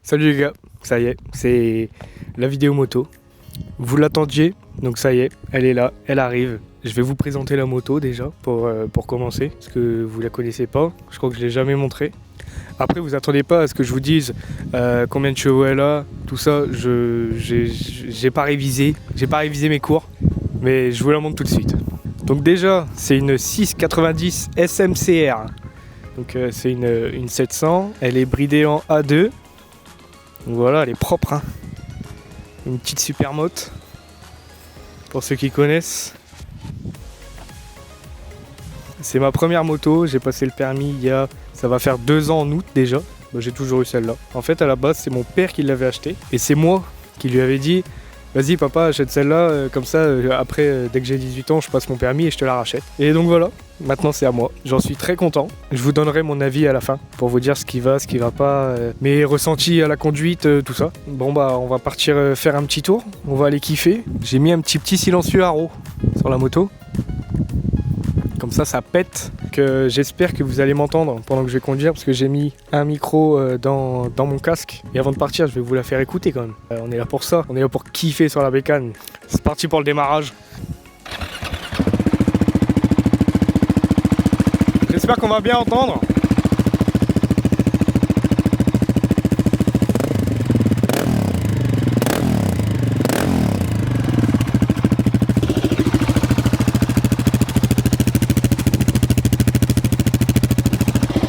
Salut les gars, ça y est, c'est la vidéo moto. Vous l'attendiez, donc ça y est, elle est là, elle arrive. Je vais vous présenter la moto déjà pour commencer, parce que vous la connaissez pas, je crois que je l'ai jamais montré. Après vous attendez pas à ce que je vous dise combien de chevaux elle a, tout ça, j'ai pas révisé mes cours, mais je vous la montre tout de suite. Donc déjà, c'est une 690 SMCR, donc c'est une 700, elle est bridée en A2. Donc voilà, elle est propre, hein. Une petite supermoto, pour ceux qui connaissent. C'est ma première moto, j'ai passé le permis ça va faire 2 ans en août déjà. Bah, j'ai toujours eu celle-là. En fait, à la base, c'est mon père qui l'avait acheté. Et c'est moi qui lui avais dit, vas-y papa, achète celle-là, comme ça, après, dès que j'ai 18 ans, je passe mon permis et je te la rachète. Et donc voilà, maintenant c'est à moi. J'en suis très content. Je vous donnerai mon avis à la fin, pour vous dire ce qui va pas, mes ressentis à la conduite, tout ça. Bon bah, on va partir faire un petit tour, on va aller kiffer. J'ai mis un petit silencieux Haro sur la moto. Comme ça pète, que j'espère que vous allez m'entendre pendant que je vais conduire, parce que j'ai mis un micro dans mon casque. Et avant de partir, je vais vous la faire écouter quand même. On est là pour ça, on est là pour kiffer sur la bécane. C'est parti pour le démarrage. J'espère qu'on va bien entendre.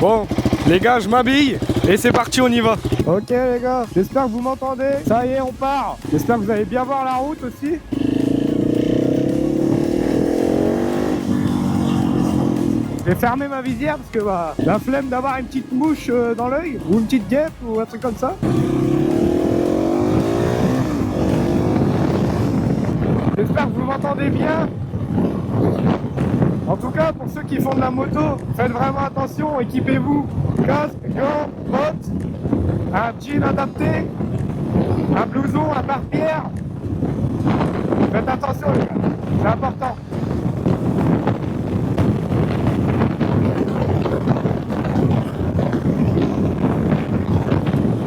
Bon, les gars, je m'habille et c'est parti, on y va. Ok les gars, j'espère que vous m'entendez. Ça y est, on part. J'espère que vous allez bien voir la route aussi. Je vais fermer ma visière parce que la flemme d'avoir une petite mouche dans l'œil, ou une petite guêpe ou un truc comme ça. J'espère que vous m'entendez bien. En tout cas, pour ceux qui font de la moto, faites vraiment attention, équipez-vous. Casque, gants, bottes, un jean adapté, un blouson, un pare-pierre. Faites attention les gars, c'est important.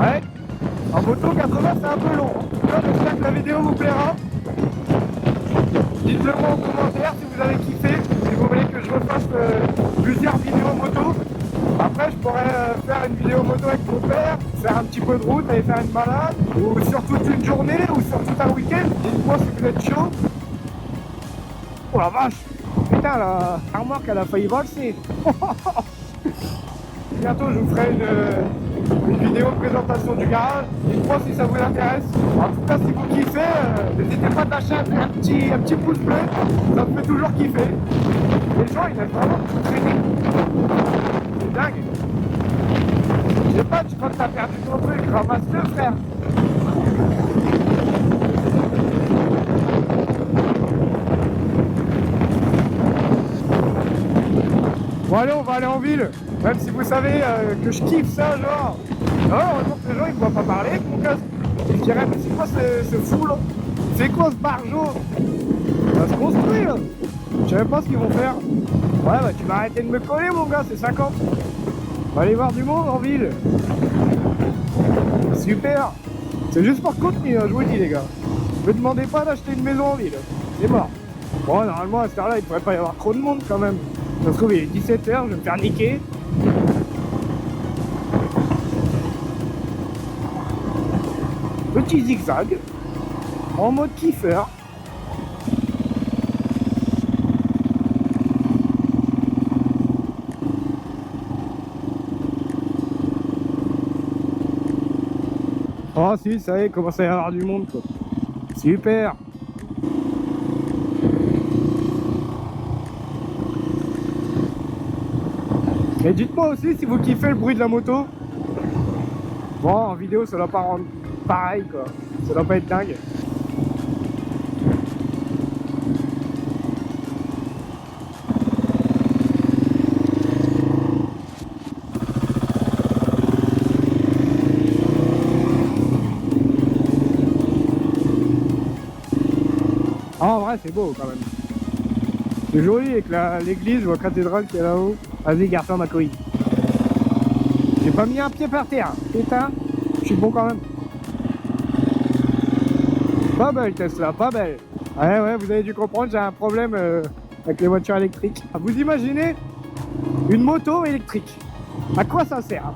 Ouais, en moto 80 c'est un peu long. En tout cas, j'espère que la vidéo vous plaira. Dites-le moi en commentaire si vous avez kiffé, si vous voulez que je refasse plusieurs vidéos moto. Après je pourrais faire une vidéo moto avec mon père, faire un petit peu de route, aller faire une balade, ou sur toute une journée, ou sur tout un week-end. Dites-moi si vous êtes chaud. Oh la vache, putain la remorque elle a failli valser. Bientôt je vous ferai une vidéo de présentation du garage. Dites-moi si ça vous intéresse. En tout cas si vous kiffez, n'hésitez pas à lâcher un petit pouce bleu, ça me fait toujours kiffer. Les gens ils aiment vraiment tout traîner. C'est dingue. Je sais pas, tu crois que t'as perdu ton truc, ramasse-le frère. Bon allez, on va aller en ville, même si vous savez que je kiffe ça, genre. Non, heureusement que les gens ils me voient pas parler avec mon casque. Ils se diraient, mais c'est quoi ce fou là? C'est quoi ce barjot? Ça va se construire là. Je sais même pas ce qu'ils vont faire. Ouais bah tu vas arrêter de me coller mon gars, c'est 50. On va aller voir du monde en ville. Super. C'est juste pour continuer, hein, je vous le dis les gars. Ne me demandez pas d'acheter une maison en ville. C'est mort. Bon normalement à cette heure là il devrait pas y avoir trop de monde quand même. Ça se trouve il est 17h, je vais me faire niquer. Petit zigzag en mode kiffer. Oh si, ça y est, il commence à y avoir du monde quoi. Super. Et dites-moi aussi si vous kiffez le bruit de la moto. Bon, en vidéo ça doit pas rendre pareil quoi. Ça doit pas être dingue. Ah, en vrai c'est beau quand même. C'est joli avec l'église ou la cathédrale qui est là-haut. Vas-y, garde-toi ma couille. J'ai pas mis un pied par terre. Putain, je suis bon quand même. Pas belle Tesla, pas belle. Ouais, vous avez dû comprendre, j'ai un problème avec les voitures électriques. Vous imaginez une moto électrique? À quoi ça sert?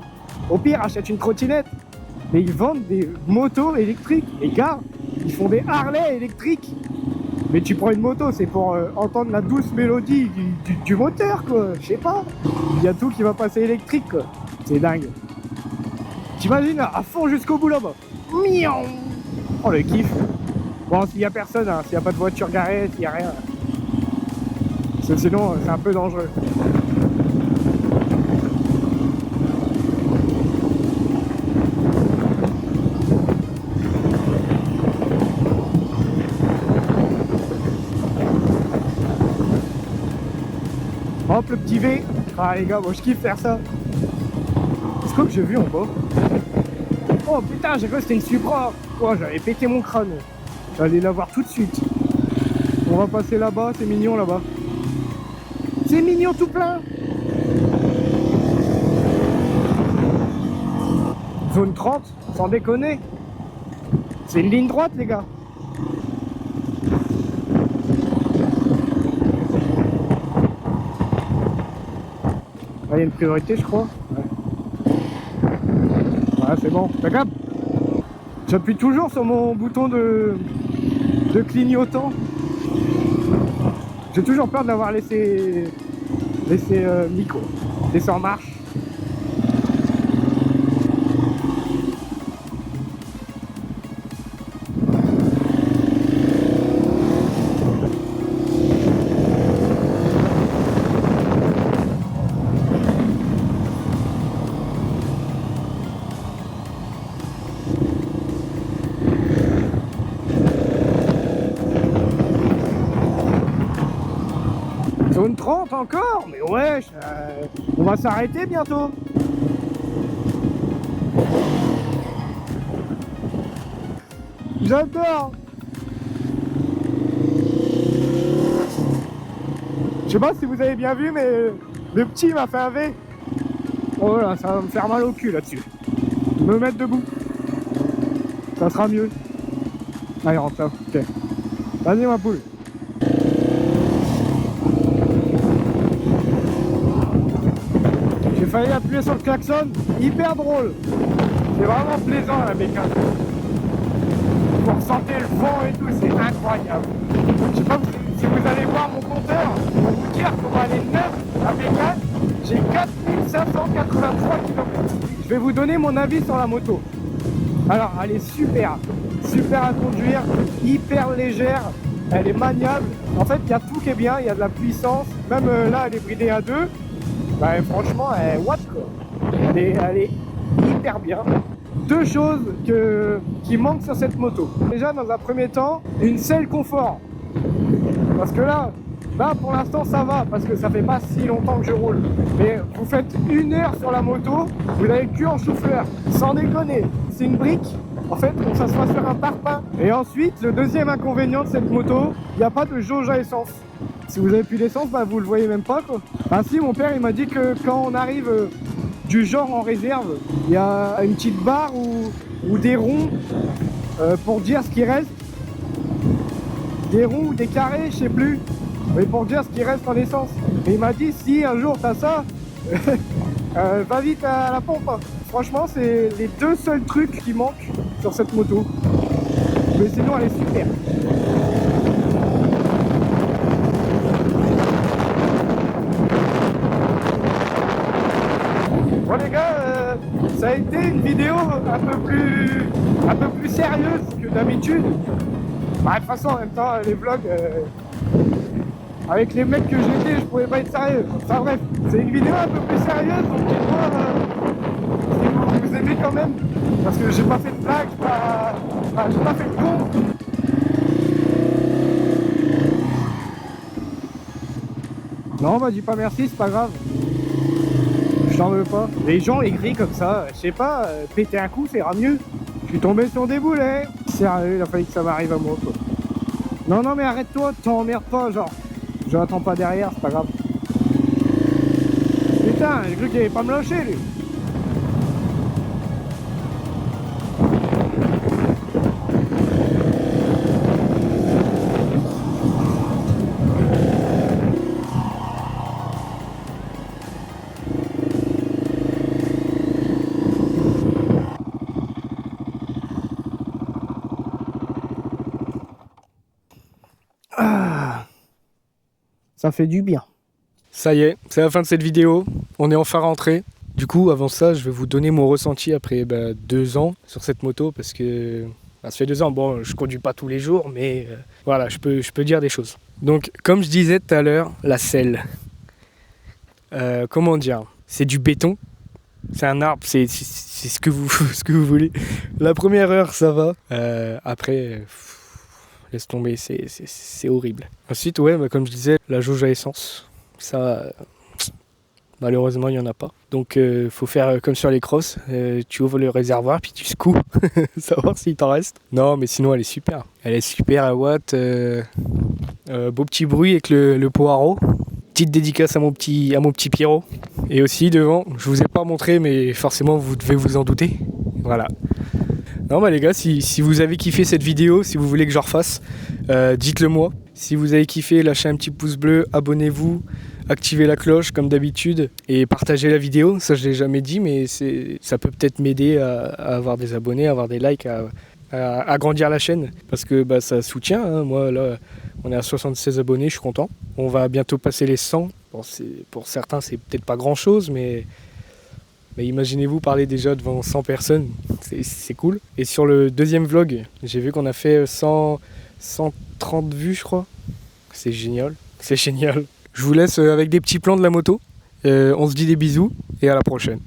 Au pire, achète une trottinette. Mais ils vendent des motos électriques. Les gars, ils font des Harley électriques. Mais tu prends une moto, c'est pour entendre la douce mélodie du moteur, quoi. Je sais pas. Il y a tout qui va passer électrique, quoi. C'est dingue. T'imagines à fond jusqu'au bout là-bas. Miaou. Oh le kiff. Bon, s'il y a personne, hein, s'il n'y a pas de voiture garée, s'il n'y a rien. Parce que sinon, c'est un peu dangereux. Hop, le petit V. Ah les gars, moi je kiffe faire ça. C'est quoi que j'ai vu en bas? Oh putain, j'ai cru que c'était une Supra. Oh, j'avais pété mon crâne. J'allais la voir tout de suite. On va passer là-bas, c'est mignon là-bas. C'est mignon tout plein. Zone 30, sans déconner. C'est une ligne droite les gars. Il y a une priorité je crois. Ouais, c'est bon. Regarde. J'appuie toujours sur mon bouton de clignotant. J'ai toujours peur de l'avoir laissé mis quoi. Laissé en marche. Zone 30 encore? Mais wesh, on va s'arrêter bientôt. J'adore. Je sais pas si vous avez bien vu, mais le petit m'a fait un V. Oh là, ça va me faire mal au cul là-dessus. Me mettre debout. Ça sera mieux. Allez, rentre là. Ok. Vas-y ma poule. J'ai failli appuyer sur le klaxon, hyper drôle. C'est vraiment plaisant la bécane. Vous ressentez le vent et tout, c'est incroyable. Je sais pas si vous allez voir mon compteur, pour vous dire qu'on va aller neuf à bécane, j'ai 4583 km. Je vais vous donner mon avis sur la moto. Alors, elle est super à conduire, hyper légère, elle est maniable. En fait, il y a tout qui est bien, il y a de la puissance. Même là, elle est bridée à 2. Bah, franchement, elle est what quoi. Elle est hyper bien. Deux choses qui manquent sur cette moto. Déjà, dans un premier temps, une selle confort. Parce que là pour l'instant ça va, parce que ça fait pas si longtemps que je roule. Mais vous faites 1 heure sur la moto, vous avez le cul en chou-fleur. Sans déconner, c'est une brique. En fait, on s'assoit sur un parpaing. Et ensuite, le deuxième inconvénient de cette moto, il n'y a pas de jauge à essence. Si vous avez plus d'essence, bah vous le voyez même pas quoi. Ainsi, mon père il m'a dit que quand on arrive du genre en réserve, il y a une petite barre ou des ronds pour dire ce qui reste. Des ronds ou des carrés, je sais plus. Mais pour dire ce qui reste en essence. Et il m'a dit si un jour t'as ça, va vite à la pompe. Franchement, c'est les deux seuls trucs qui manquent sur cette moto. Mais sinon, elle est super. Bon les gars, ça a été une vidéo un peu plus sérieuse que d'habitude. Bah, de toute façon, en même temps, les vlogs, avec les mecs que j'étais, je pouvais pas être sérieux. Enfin bref, c'est une vidéo un peu plus sérieuse, donc dites-moi si vous aimez quand même. Parce que j'ai pas fait de blague, j'ai pas fait de con. Non, bah dis pas merci, c'est pas grave. Je t'en veux pas. Les gens aigris comme ça, je sais pas, péter un coup, ça ira mieux. Je suis tombé sur des boulets. Sérieux, il a fallu que ça m'arrive à moi, quoi. Non, mais arrête-toi, t'emmerdes pas, genre. Je l'attends pas derrière, c'est pas grave. Putain, j'ai cru qu'il allait pas me lâcher, lui. Ça fait du bien. Ça y est, c'est la fin de cette vidéo. On est enfin rentré. Du coup, avant ça, je vais vous donner mon ressenti après 2 ans sur cette moto parce que ça fait 2 ans. Bon, je conduis pas tous les jours, mais voilà, je peux dire des choses. Donc, comme je disais tout à l'heure, la selle. Comment dire? C'est du béton. C'est un arbre, c'est ce que vous voulez. La première heure, ça va. Après, laisse tomber, c'est horrible. Ensuite, ouais, comme je disais, la jauge à essence. Ça, malheureusement, il n'y en a pas. Donc, faut faire comme sur les crosses. Tu ouvres le réservoir, puis tu secoues. Savoir s'il t'en reste. Non, mais sinon, elle est super. Elle est super à watt. Beau petit bruit avec le poireau. Petite dédicace à mon petit Pierrot. Et aussi devant, je vous ai pas montré, mais forcément vous devez vous en douter. Voilà. Non les gars, si vous avez kiffé cette vidéo, si vous voulez que j'en refasse, dites-le moi. Si vous avez kiffé, lâchez un petit pouce bleu, abonnez-vous, activez la cloche comme d'habitude et partagez la vidéo. Ça je l'ai jamais dit, mais ça peut peut-être m'aider à avoir des abonnés, à avoir des likes, à agrandir la chaîne. Parce que ça soutient, hein. Moi là, on est à 76 abonnés, je suis content. On va bientôt passer les 100. Bon, pour certains, c'est peut-être pas grand-chose, mais imaginez-vous parler déjà devant 100 personnes, c'est cool. Et sur le deuxième vlog, j'ai vu qu'on a fait 130 vues, je crois. C'est génial, c'est génial. Je vous laisse avec des petits plans de la moto. On se dit des bisous et à la prochaine.